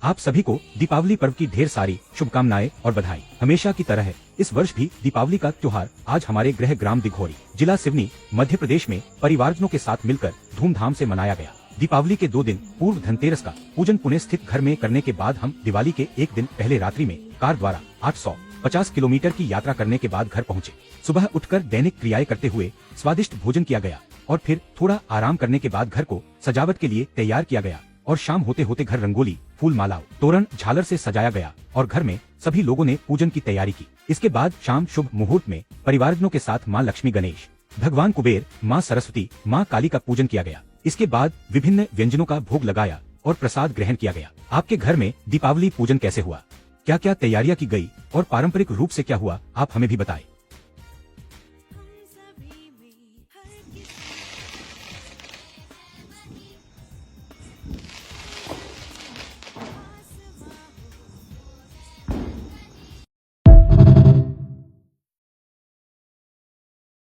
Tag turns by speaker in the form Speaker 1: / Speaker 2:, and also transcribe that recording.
Speaker 1: आप सभी को दीपावली पर्व की ढेर सारी शुभकामनाएं और बधाई। हमेशा की तरह है इस वर्ष भी दीपावली का त्योहार आज हमारे गृह ग्राम दिघोरी जिला सिवनी मध्य प्रदेश में परिवारजनों के साथ मिलकर धूमधाम से मनाया गया। दीपावली के 2 दिन पूर्व धनतेरस का पूजन पुणे स्थित घर में करने के बाद हम दिवाली के एक दिन पहले रात्रि में कार द्वारा 850 किलोमीटर की यात्रा करने के बाद घर पहुँचे। सुबह उठकर दैनिक क्रियाएं करते हुए स्वादिष्ट भोजन किया गया और फिर थोड़ा आराम करने के बाद घर को सजावट के लिए तैयार किया गया और शाम होते होते घर रंगोली, फूल मालाओं, तोरण, झालर से सजाया गया और घर में सभी लोगों ने पूजन की तैयारी की। इसके बाद शाम शुभ मुहूर्त में परिवारजनों के साथ मां लक्ष्मी, गणेश भगवान, कुबेर, मां सरस्वती, मां काली का पूजन किया गया। इसके बाद विभिन्न व्यंजनों का भोग लगाया और प्रसाद ग्रहण किया गया। आपके घर में दीपावली पूजन कैसे हुआ, क्या क्या तैयारियां की गई और पारंपरिक रूप से क्या हुआ, आप हमें भी बताएं।